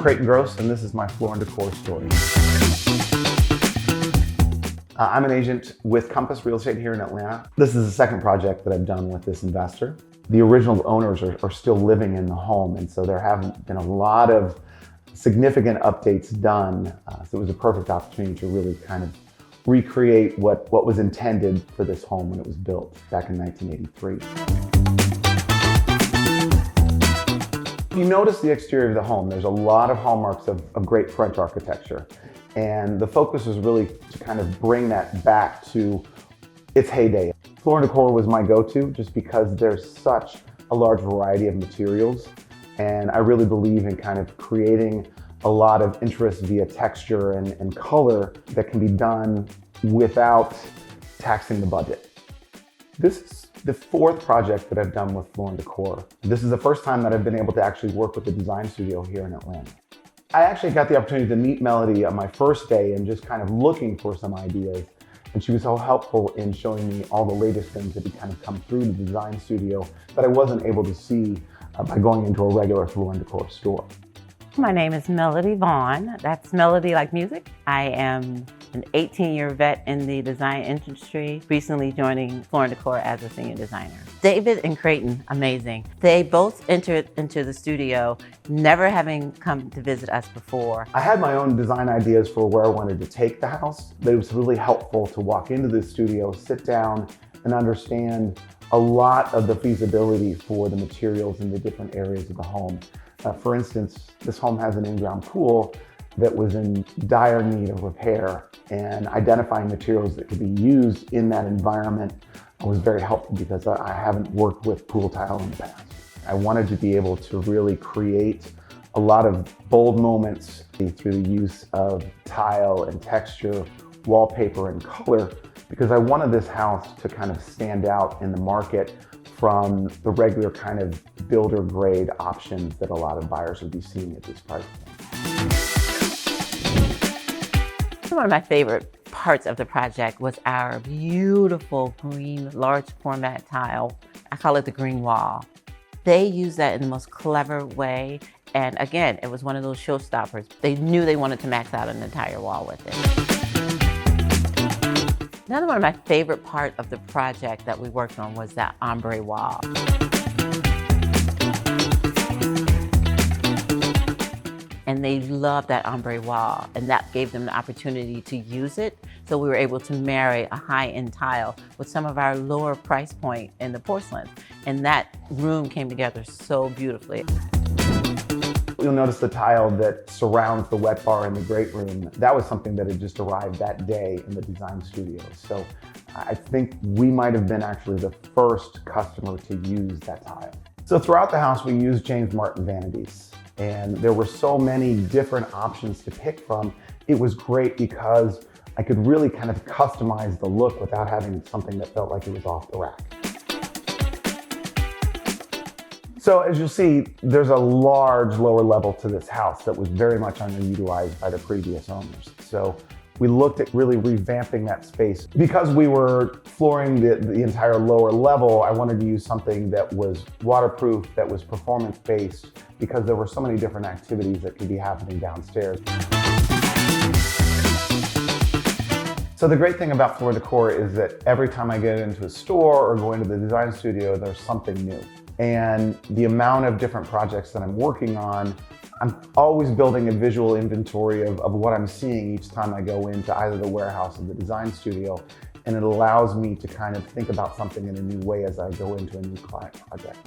Creighton Grose, and this is my Floor Decor story. I'm an agent with Compass Real Estate here in Atlanta. This is the second project that I've done with this investor. The original owners are still living in the home, and so there haven't been a lot of significant updates done. So it was a perfect opportunity to really kind of recreate what was intended for this home when it was built back in 1983. If you notice the exterior of the home, there's a lot of hallmarks of great French architecture. And the focus was really to kind of bring that back to its heyday. Floor Decor was my go-to just because there's such a large variety of materials. And I really believe in kind of creating a lot of interest via texture and color that can be done without taxing the budget. This is the fourth project that I've done with Floor Decor. This is the first time that I've been able to actually work with the design studio here in Atlanta. I actually got the opportunity to meet Melody on my first day and just kind of looking for some ideas. And she was so helpful in showing me all the latest things that had kind of come through the design studio that I wasn't able to see by going into a regular Floor Decor store. My name is Melody Vaughn. That's Melody like music. I am an 18-year vet in the design industry, recently joining Floor Decor as a senior designer. David and Creighton, amazing. They both entered into the studio, never having come to visit us before. I had my own design ideas for where I wanted to take the house, but it was really helpful to walk into the studio, sit down, and understand a lot of the feasibility for the materials in the different areas of the home. For instance, this home has an in-ground pool that was in dire need of repair, and identifying materials that could be used in that environment was very helpful because I haven't worked with pool tile in the past. I wanted to be able to really create a lot of bold moments through the use of tile and texture, wallpaper and color, because I wanted this house to kind of stand out in the market from the regular kind of builder grade options that a lot of buyers would be seeing at this price point. One of my favorite parts of the project was our beautiful green large format tile. I call it the green wall. They used that in the most clever way. And again, it was one of those showstoppers. They knew they wanted to max out an entire wall with it. Another one of my favorite part of the project that we worked on was that ombre wall. And they loved that ombre wall, and that gave them the opportunity to use it. So we were able to marry a high-end tile with some of our lower price point in the porcelain. And that room came together so beautifully. You'll notice the tile that surrounds the wet bar in the great room. That was something that had just arrived that day in the design studio. So I think we might have been actually the first customer to use that tile. So throughout the house, we used James Martin vanities. And there were so many different options to pick from. It was great because I could really kind of customize the look without having something that felt like it was off the rack. So as you'll see, there's a large lower level to this house that was very much underutilized by the previous owners. So we looked at really revamping that space. Because we were flooring the entire lower level, I wanted to use something that was waterproof, that was performance-based, because there were so many different activities that could be happening downstairs. So the great thing about Floor Decor is that every time I get into a store or go into the design studio, there's something new. And the amount of different projects that I'm working on, I'm always building a visual inventory of what I'm seeing each time I go into either the warehouse or the design studio. And it allows me to kind of think about something in a new way as I go into a new client project.